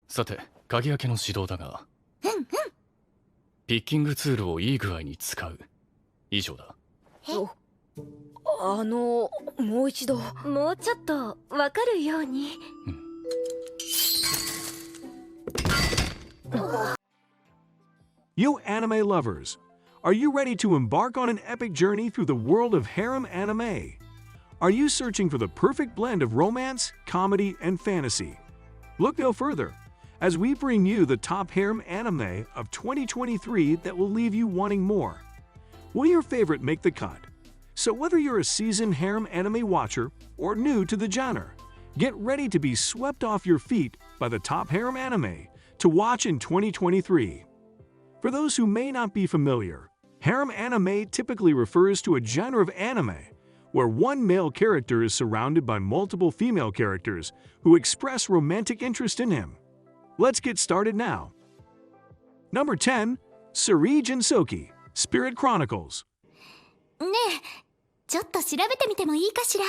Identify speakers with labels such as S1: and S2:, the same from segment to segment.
S1: さて、鍵開けの指導だが、ピッキングツールをいい具合に使う。以上だ。
S2: もう一度。
S3: もうちょっとわかるように。
S4: You anime lovers, are you ready to embark on an epic journey through the world of harem anime? Are you searching for the perfect blend of romance, comedy, and fantasy? Look no further, as we bring you the top harem anime of 2023 that will leave you wanting more. Will your favorite make the cut? So whether you're a seasoned harem anime watcher or new to the genre, get ready to be swept off your feet by the top harem anime to watch in 2023. For those who may not be familiar, harem anime typically refers to a genre of anime where one male character is surrounded by multiple female characters who express romantic interest in him. Let's get started now. Number 10. Suri Jinsoki, Spirit Chronicles.
S5: ねえ、ちょっと調べてみてもいいかしら。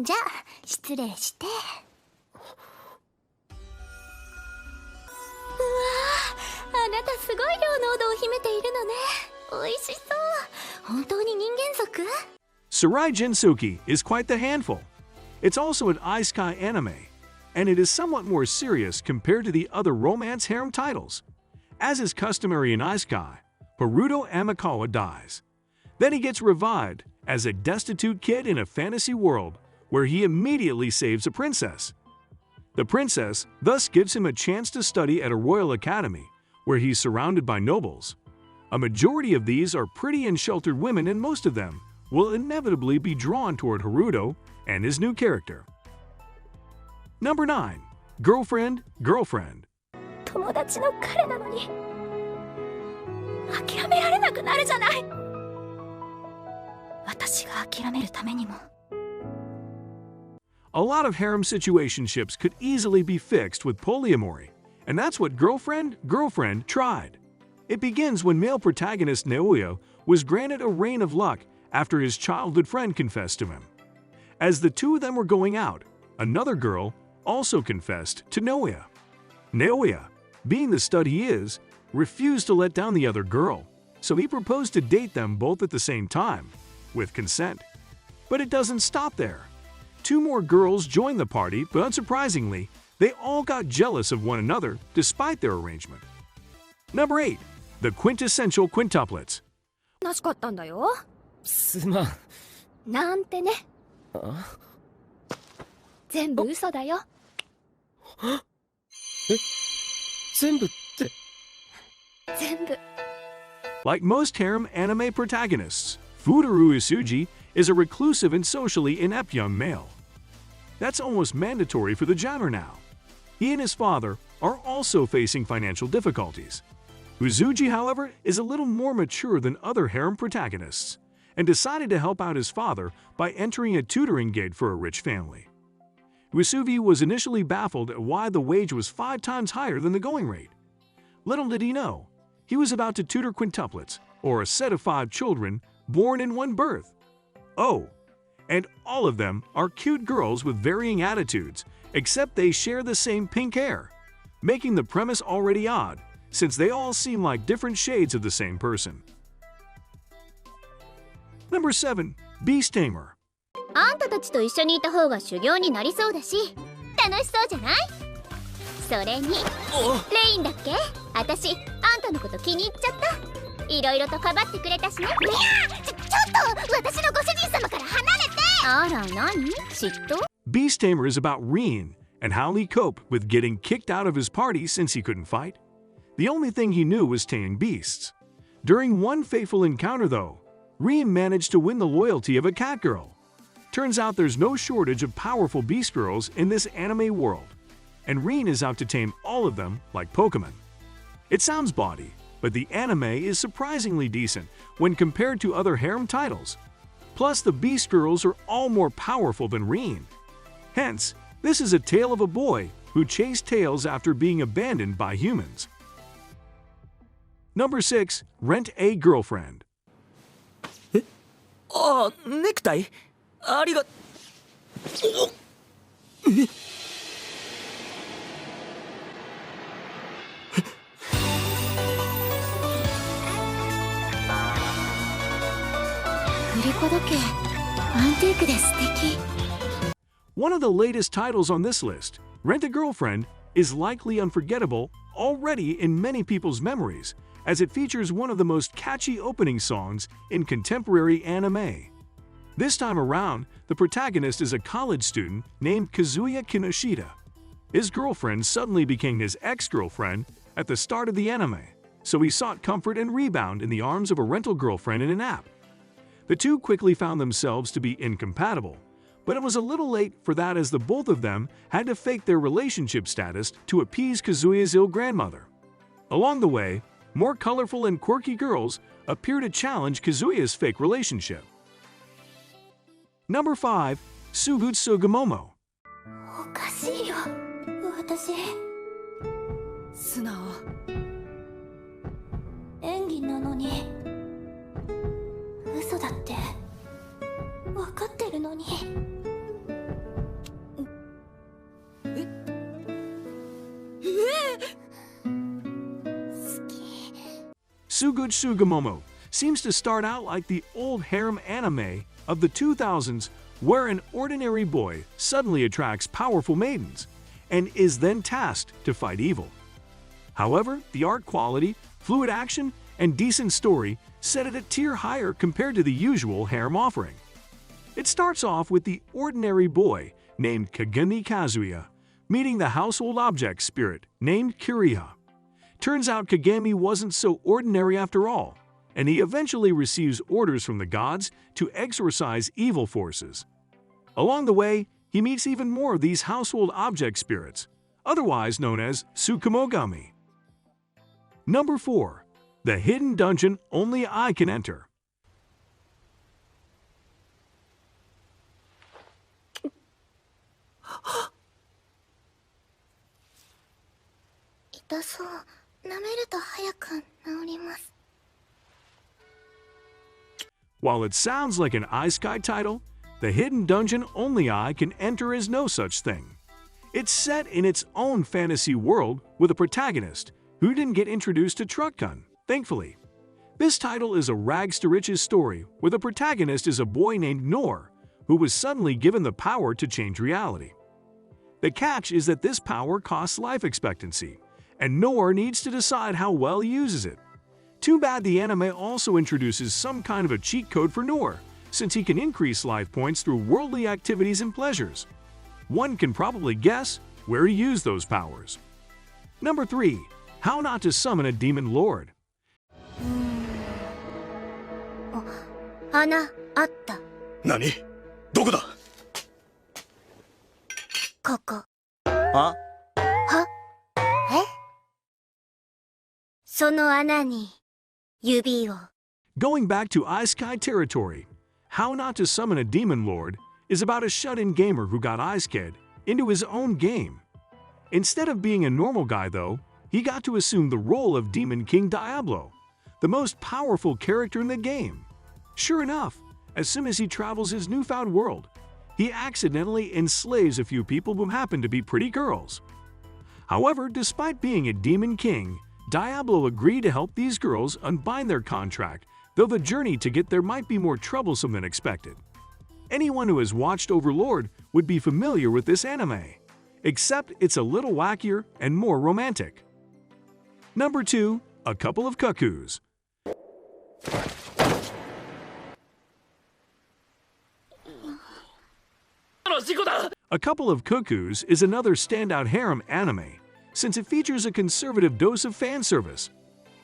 S5: じゃあ、失礼して。あなたすごい量の濃度を秘めているのね。美味しそう。本当に人間族？
S4: Suri Jinsoki is quite the handful. It's also an isekai anime, and it is somewhat more serious compared to the other romance harem titles. As is customary in isekai, Haruto Amikawa dies. Then he gets revived as a destitute kid in a fantasy world where he immediately saves a princess. The princess thus gives him a chance to study at a royal academy where he's surrounded by nobles. A majority of these are pretty and sheltered women, and most of them will inevitably be drawn toward Haruto and his new character. Number 9. Girlfriend, Girlfriend.
S5: 友達の彼なのに諦められなくなるじゃない。私が諦めるためにも。
S4: A lot of harem situationships could easily be fixed with polyamory, and that's what Girlfriend, Girlfriend tried. It begins when male protagonist Naoya was granted a reign of luck after his childhood friend confessed to him. As the two of them were going out, another girl also confessed to Naoya. Naoya, being the stud he is, refused to let down the other girl, so he proposed to date them both at the same time, with consent. But it doesn't stop there. Two more girls joined the party, but unsurprisingly, they all got jealous of one another despite their arrangement. Number 8. The Quintessential Quintuplets.
S2: らしかったんだよ。
S6: すまん。
S2: なんてね。全部嘘だよ。
S6: 全部って。
S2: 全部。
S4: Like most harem anime protagonists, Fudoro Isuji is a reclusive and socially inept young male. That's almost mandatory for the genre now. He and his father are also facing financial difficulties. Uzuji, however, is a little more mature than other harem protagonists and decided to help out his father by entering a tutoring gig for a rich family. Usuvi was initially baffled at why the wage was 5 times higher than the going rate. Little did he know, he was about to tutor quintuplets, or a set of 5 children born in one birth. Oh, and all of them are cute girls with varying attitudes, except they share the same pink hair, making the premise already odd, since they all seem like different shades of the same person. Number 7. Beast Tamer.
S5: あんたたちと一緒にいた方が修行になりそうだし、楽しそうじゃない？それに、レインだっけ？私、あんたのこと気に入っちゃった。いろいろとかばってくれたしね。いやちょっと私のご主人様から離れて。あら、何？嫉妬？
S4: Beast Tamer is about Reen and how he coped with getting kicked out of his party since he couldn't fight. The only thing he knew was taming beasts. During one fateful encounter, though, Reen managed to win the loyalty of a cat girl. Turns out there's no shortage of powerful beast girls in this anime world, and Reen is out to tame all of them like Pokemon. It sounds bawdy, but the anime is surprisingly decent when compared to other harem titles. Plus, the beast girls are all more powerful than Reen. Hence, this is a tale of a boy who chased tails after being abandoned by humans. Number 6. Rent a Girlfriend.
S6: ああ、ネクタイありが。
S3: 振り子時計アンティークで素敵。
S4: One of the latest titles on this list, Rent a Girlfriend, is likely unforgettable already in many people's memories, as it features one of the most catchy opening songs in contemporary anime. This time around, the protagonist is a college student named Kazuya Kinoshita. His girlfriend suddenly became his ex-girlfriend at the start of the anime, so he sought comfort and rebound in the arms of a rental girlfriend in an app. The two quickly found themselves to be incompatible, but it was a little late for that, as the both of them had to fake their relationship status to appease Kazuya's ill grandmother. Along the way, more colorful and quirky girls appear to challenge Kazuya's fake relationship. Number 5. Sugutsugamomo.
S3: おかしいよ私。素直。演技なのに嘘だって分かってるのに。
S4: Sugutsugamomo seems to start out like the old harem anime of the 2000s, where an ordinary boy suddenly attracts powerful maidens and is then tasked to fight evil. However, the art quality, fluid action, and decent story set it a tier higher compared to the usual harem offering. It starts off with the ordinary boy named Kagami Kazuya meeting the household object spirit named Kiriha. Turns out Kagami wasn't so ordinary after all, and he eventually receives orders from the gods to exorcise evil forces. Along the way, he meets even more of these household object spirits, otherwise known as Tsukumogami. Number 4. The hidden dungeon only I can enter.
S5: 痛そう。舐めると早く治ります。
S4: While it sounds like an iSky title, the hidden dungeon only I can enter is no such thing. It's set in its own fantasy world with a protagonist who didn't get introduced to Truck-kun, thankfully. This title is a rags to riches story where the protagonist is a boy named Nor, who was suddenly given the power to change reality. The catch is that this power costs life expectancy, and Nor needs to decide how well he uses it. Too bad the anime also introduces some kind of a cheat code for Nor, since he can increase life points through worldly activities and pleasures. One can probably guess where he used those powers. Number 3. How not to summon a demon lord.
S5: 穴あった。
S7: 何？どこだ？
S5: ここ。
S6: あ？
S5: その穴に指を。
S4: Going back to iSky territory, How Not to Summon a Demon Lord is about a shut-in gamer who got iSked into his own game. Instead of being a normal guy though, he got to assume the role of Demon King Diablo, the most powerful character in the game. Sure enough, as soon as he travels his newfound world, he accidentally enslaves a few people who happen to be pretty girls. However, despite being a Demon King, Diablo agreed to help these girls unbind their contract, though the journey to get there might be more troublesome than expected. Anyone who has watched Overlord would be familiar with this anime, except it's a little wackier and more romantic. Number 2. A Couple of Cuckoos. A Couple of Cuckoos is another standout harem anime, since it features a conservative dose of fan service.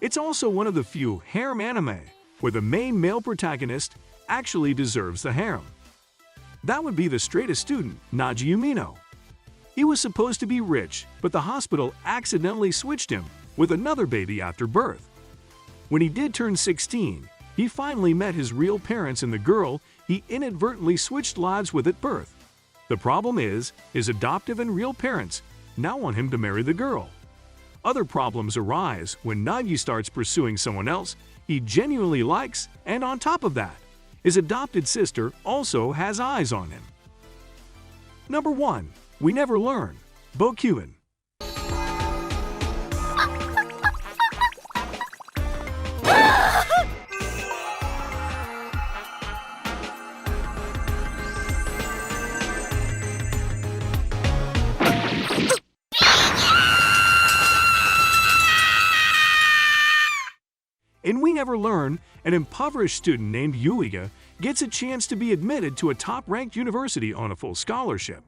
S4: It's also one of the few harem anime where the main male protagonist actually deserves the harem. That would be the straightest student, Naji Umino. He was supposed to be rich, but the hospital accidentally switched him with another baby after birth. When he did turn 16, he finally met his real parents and the girl he inadvertently switched lives with at birth. The problem is, his adoptive and real parents now want him to marry the girl. Other problems arise when Nagi starts pursuing someone else he genuinely likes, and on top of that, his adopted sister also has eyes on him. Number 1. We Never Learn. Bokyuin. In We Never Learn, an impoverished student named Yuiga gets a chance to be admitted to a top-ranked university on a full scholarship.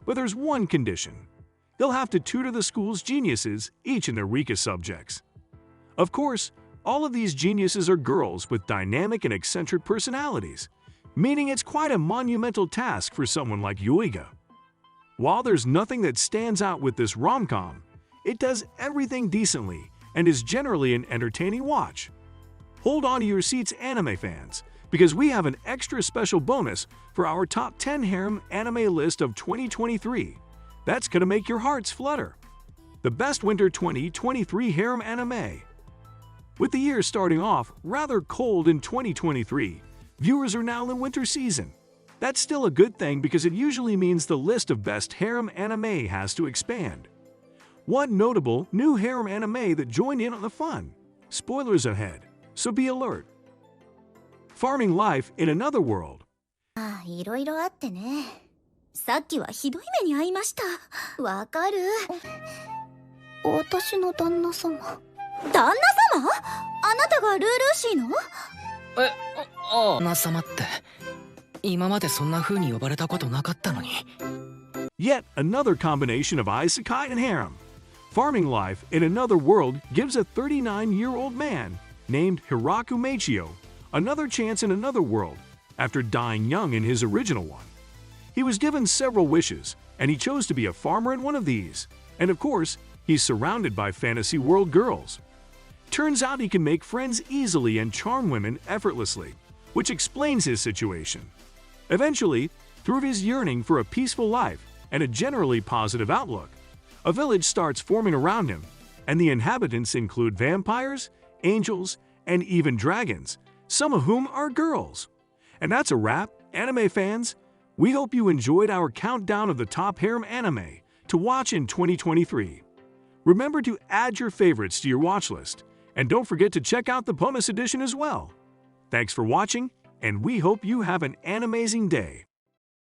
S4: But there's one condition. They'll have to tutor the school's geniuses, each in their weakest subjects. Of course, all of these geniuses are girls with dynamic and eccentric personalities, meaning it's quite a monumental task for someone like Yuiga. While there's nothing that stands out with this rom-com, it does everything decently and is generally an entertaining watch. Hold on to your seats, anime fans, because we have an extra special bonus for our top 10 harem anime list of 2023. That's gonna make your hearts flutter. The best winter 2023 harem anime. With the year starting off rather cold in 2023, viewers are now in winter season. That's still a good thing because it usually means the list of best harem anime has to expand. One notable new harem anime that joined in on the fun. Spoilers ahead, so be alert. Farming Life in Another World.
S5: ああ、いろいろあってね。さっきはひどい目に遭いました。わかる。
S3: 私の旦那様。
S5: 旦那様？あなたがルールーシーの？
S6: 旦那様って、今までそんな風に呼ばれたことなかったのに。
S4: Yet another combination of isekai and harem. Farming Life in Another World gives a 39-year-old man named Hiraku Meichio another chance in another world after dying young in his original one. He was given several wishes, and he chose to be a farmer in one of these. And of course, he's surrounded by fantasy world girls. Turns out he can make friends easily and charm women effortlessly, which explains his situation. Eventually, through his yearning for a peaceful life and a generally positive outlook, a village starts forming around him, and the inhabitants include vampires, angels, and even dragons, some of whom are girls. And that's a wrap, anime fans. We hope you enjoyed our countdown of the top harem anime to watch in 2023. Remember to add your favorites to your watch list, and don't forget to check out the bonus edition as well. Thanks for watching, and we hope you have an animazing day.